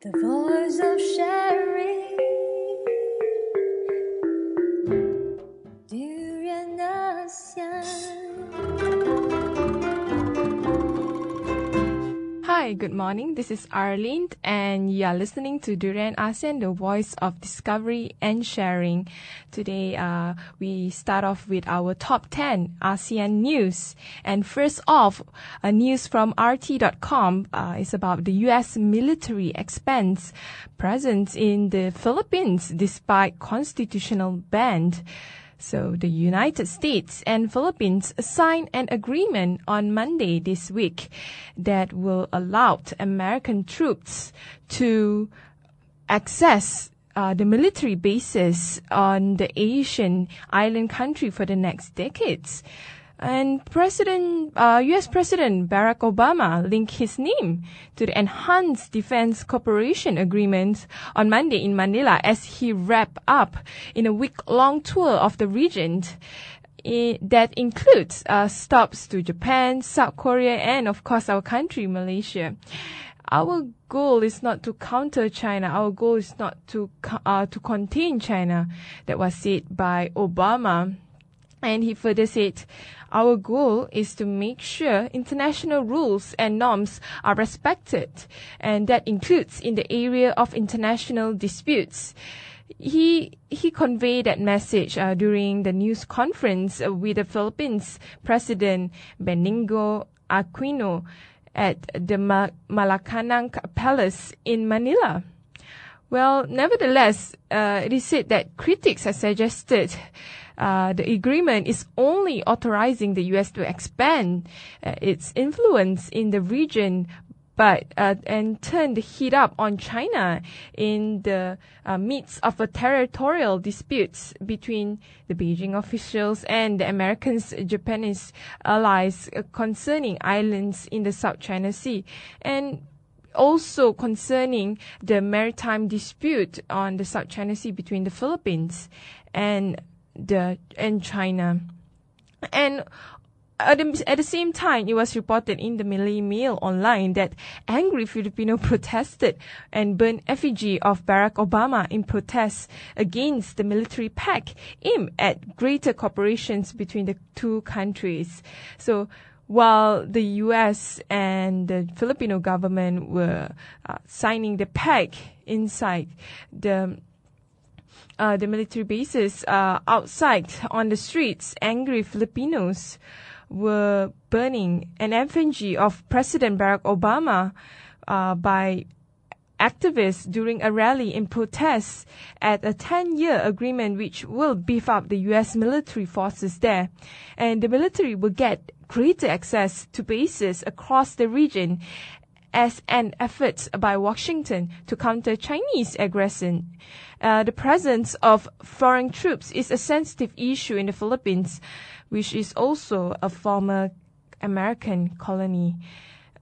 The voice of sharing Durian ASEAN. Hi, good morning. This is Arlene, and you are listening to Durian ASEAN, the voice of discovery and sharing. Today, we start off with our top 10 ASEAN news. And first off, a news from RT.com is about the U.S. military expands presence in the Philippines despite constitutional ban. So the United States and Philippines signed an agreement on Monday this week that will allow American troops to access the military bases on the Asian island country for the next decades. And U.S. President Barack Obama linked his name to the Enhanced Defense Cooperation Agreement on Monday in Manila as he wrapped up in a week-long tour of the region. That includes stops to Japan, South Korea, and of course our country, Malaysia. Our goal is not to counter China. Our goal is not to contain China. That was said by Obama. And he further said, our goal is to make sure international rules and norms are respected, and that includes in the area of international disputes. He conveyed that message during the news conference with the Philippines President Benigno Aquino at the Malacanang Palace in Manila. Well, nevertheless, it is said that critics have suggested the agreement is only authorizing the U.S. to expand its influence in the region, and turn the heat up on China in the midst of a territorial disputes between the Beijing officials and the Americans' Japanese allies concerning islands in the South China Sea, and also concerning the maritime dispute on the South China Sea between the Philippines and China. And at the same time, it was reported in the Malay Mail online that angry Filipino protested and burned effigy of Barack Obama in protest against the military pact aimed at greater cooperation between the two countries. So while the U.S. and the Filipino government were signing the pact inside the military bases outside on the streets, angry Filipinos were burning an effigy of President Barack Obama by activists during a rally in protest at a 10-year agreement which will beef up the U.S. military forces there. And the military will get greater access to bases across the region as an effort by Washington to counter Chinese aggression. The presence of foreign troops is a sensitive issue in the Philippines, which is also a former American colony.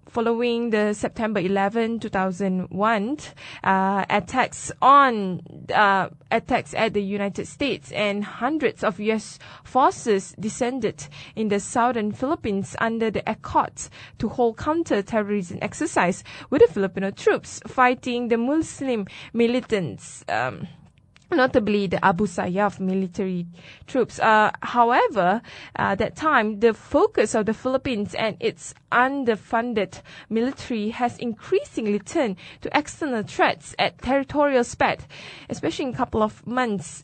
Following the September 11, 2001 attacks at the United States, and hundreds of U.S. forces descended in the southern Philippines under the Accords to hold counter-terrorism exercise with the Filipino troops fighting the Muslim militants, notably the Abu Sayyaf military troops. However, that time, the focus of the Philippines and its underfunded military has increasingly turned to external threats at territorial spat, especially in a couple of months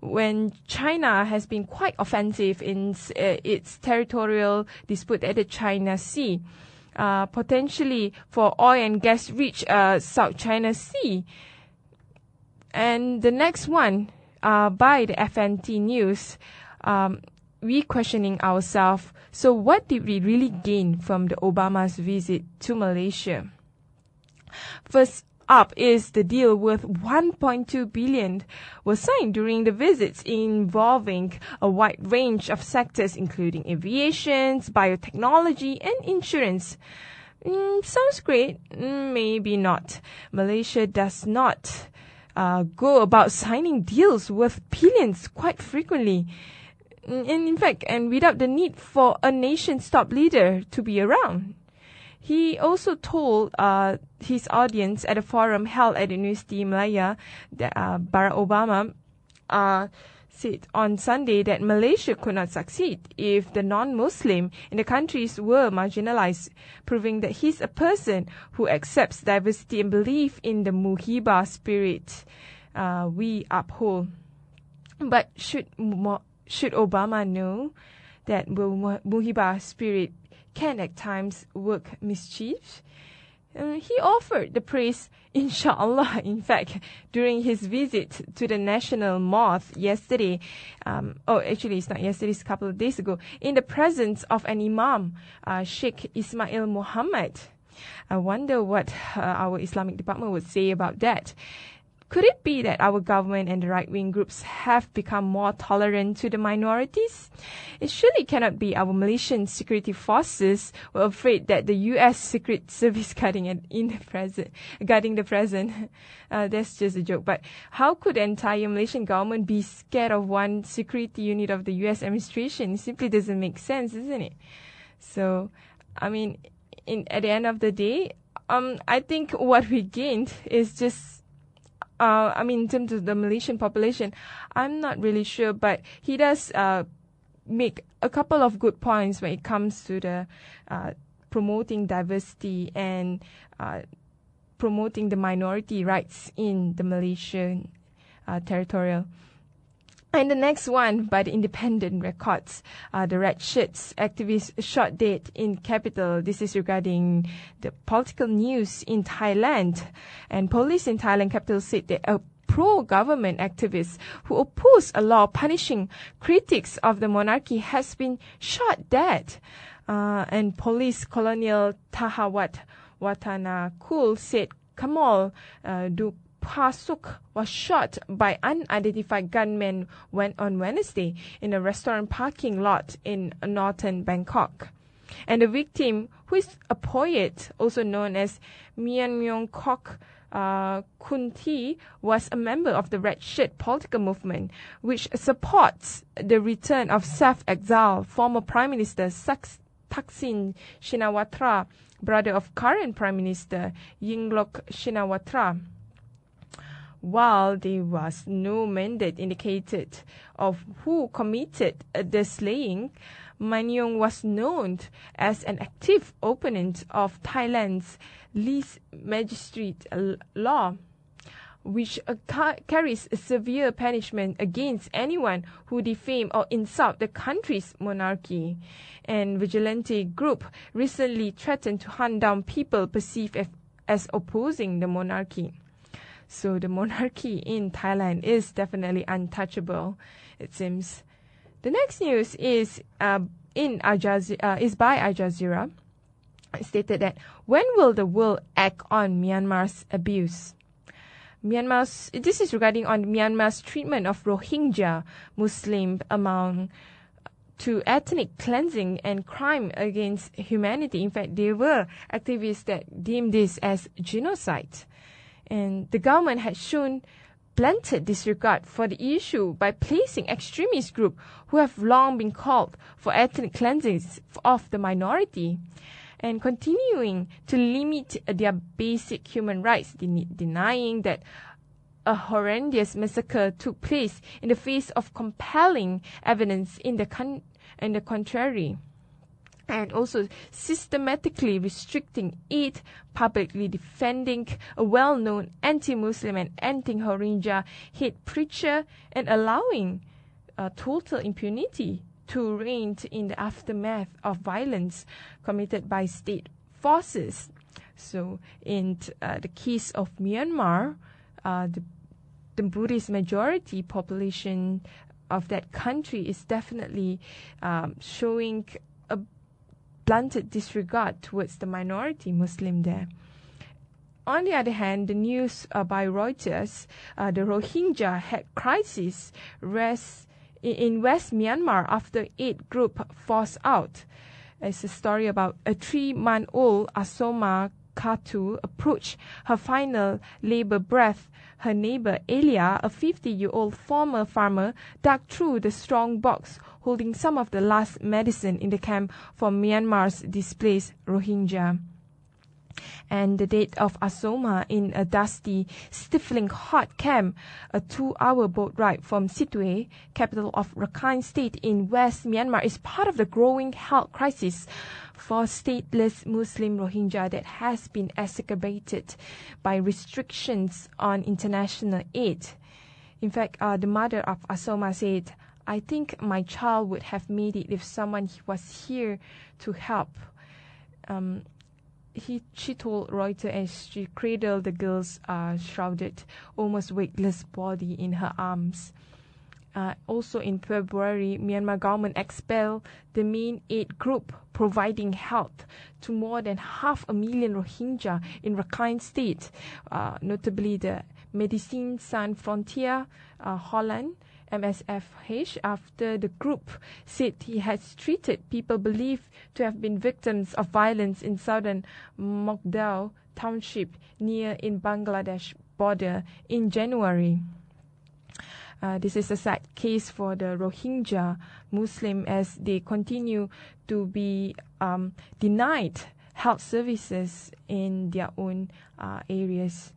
when China has been quite offensive in its territorial dispute at the China Sea, potentially for oil and gas-rich South China Sea. And the next one, by the FNT News, we questioning ourselves, so what did we really gain from the Obama's visit to Malaysia? First up is the deal worth $1.2 billion was signed during the visits involving a wide range of sectors including aviation, biotechnology, and insurance. Sounds great, maybe not. Malaysia does not go about signing deals worth billions quite frequently. And in fact, and without the need for a nation's top leader to be around. He also told his audience at a forum held at the University Malaya that Barack Obama said on Sunday that Malaysia could not succeed if the non-Muslim in the countries were marginalized, proving that he's a person who accepts diversity and belief in the Muhibah spirit we uphold. But should Obama know that Muhibah spirit can at times work mischief? He offered the praise, inshallah, in fact, during his visit to the National Mosque yesterday. Actually, it's not yesterday, it's a couple of days ago, in the presence of an imam, Sheikh Ismail Muhammad. I wonder what our Islamic department would say about that. Could it be that our government and the right-wing groups have become more tolerant to the minorities? It surely cannot be our Malaysian security forces were afraid that the U.S. Secret Service guarding the president. That's just a joke. But how could the entire Malaysian government be scared of one security unit of the U.S. administration? It simply doesn't make sense, isn't it? So, I mean, at the end of the day, I think what we gained is just in terms of the Malaysian population, I'm not really sure, but he does make a couple of good points when it comes to the promoting diversity and promoting the minority rights in the Malaysian territorial. And the next one, by the Independent Records, the Red Shirts activists shot dead in capital. This is regarding the political news in Thailand. And police in Thailand capital said that a pro-government activist who opposed a law punishing critics of the monarchy has been shot dead. And police Colonel Tahawat Watanakul said Kamal Pasuk was shot by unidentified gunmen on Wednesday in a restaurant parking lot in northern Bangkok. And the victim, who is a poet, also known as Myong Kok Kunti, was a member of the Red Shirt political movement, which supports the return of self-exiled former Prime Minister Thaksin Shinawatra, brother of current Prime Minister Yingluck Shinawatra. While there was no mandate indicated of who committed the slaying, Manyong was known as an active opponent of Thailand's least magistrate law, which carries a severe punishment against anyone who defame or insult the country's monarchy. And vigilante group recently threatened to hunt down people perceived as opposing the monarchy. So the monarchy in Thailand is definitely untouchable, it seems. The next news is by Al Jazeera. It stated that when will the world act on Myanmar's abuse? This is regarding on Myanmar's treatment of Rohingya Muslim among to ethnic cleansing and crime against humanity. In fact, there were activists that deemed this as genocide. And the government had shown blatant disregard for the issue by placing extremist groups who have long been called for ethnic cleansing of the minority and continuing to limit their basic human rights, denying that a horrendous massacre took place in the face of compelling evidence in the contrary. And also systematically restricting aid, publicly defending a well-known anti-Muslim and anti-Rohingya hate preacher, and allowing total impunity to reign in the aftermath of violence committed by state forces. So in the case of Myanmar, the Buddhist majority population of that country is definitely showing a blunted disregard towards the minority Muslim there. On the other hand, the news by Reuters, the Rohingya had crisis in West Myanmar after 8 groups forced out. It's a story about a 3-month-old Asoma Katu approached her final labor breath. Her neighbor Elia, a 50-year-old former farmer, dug through the strong box holding some of the last medicine in the camp for Myanmar's displaced Rohingya. And the date of Asoma in a dusty, stifling hot camp, a 2-hour boat ride from Sittwe, capital of Rakhine State in West Myanmar, is part of the growing health crisis for stateless Muslim Rohingya that has been exacerbated by restrictions on international aid. In fact, the mother of Asoma said, "I think my child would have made it if someone was here to help." She told Reuters as she cradled the girl's shrouded, almost weightless body in her arms. Also in February, Myanmar government expelled the main aid group providing health to more than 500,000 Rohingya in Rakhine State, notably the Medicine Sans Frontier Holland, MSFH, after the group said he has treated people believed to have been victims of violence in southern Mokdao township near in Bangladesh border in January. This is a sad case for the Rohingya Muslim as they continue to be denied health services in their own areas.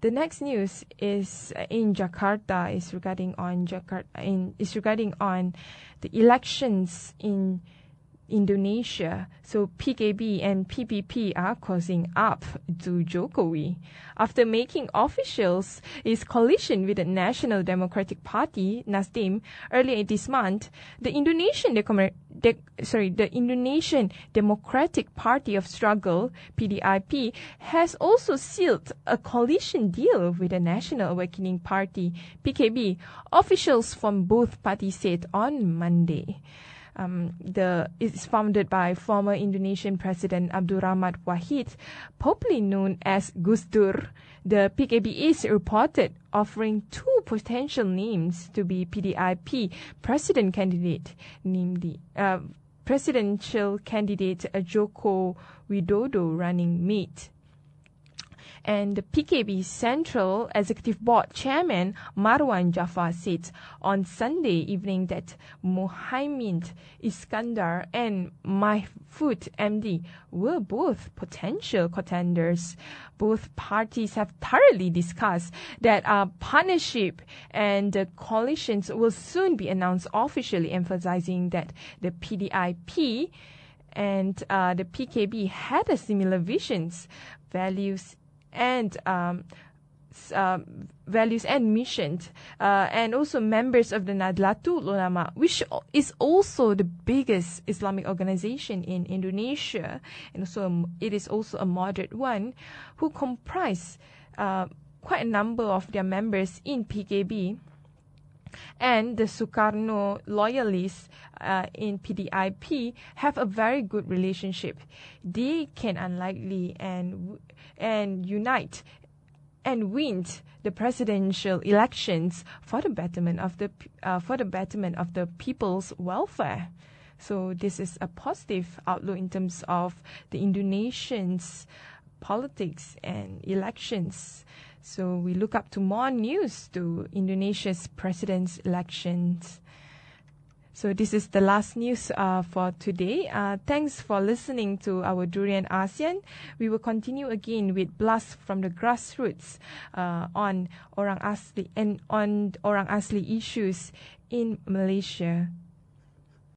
The next news is in Jakarta. Is regarding on the elections in Indonesia. So PKB and PPP are causing up to Jokowi. After making officials his coalition with the National Democratic Party, Nasdem, earlier this month, the Indonesian Democratic Party of Struggle, PDIP, has also sealed a coalition deal with the National Awakening Party, PKB, officials from both parties said on Monday. It's founded by former Indonesian President Abdul Rahmat Wahid, popularly known as Gus Dur. The PKB is reported offering 2 potential names to be PDIP president candidate, namely presidential candidate Joko Widodo running mate. And the PKB Central Executive Board Chairman Marwan Jafar said on Sunday evening that Mohaimin Iskandar and Mahfud MD were both potential contenders. Both parties have thoroughly discussed that a partnership and the coalitions will soon be announced officially, emphasizing that the PDIP and the PKB had a similar visions, values and missions, and also members of the Nahdlatul Ulama, which is also the biggest Islamic organization in Indonesia, and also it is also a moderate one, who comprise quite a number of their members in PKB. And the Sukarno loyalists in PDIP have a very good relationship. They can unlikely and unite and win the presidential elections for the betterment of the people's welfare. So this is a positive outlook in terms of the Indonesians' politics and elections. So we look up to more news to Indonesia's president's elections. So this is the last news for today. Thanks for listening to our Durian ASEAN. We will continue again with Blast from the Grassroots on Orang Asli and on Orang Asli issues in Malaysia.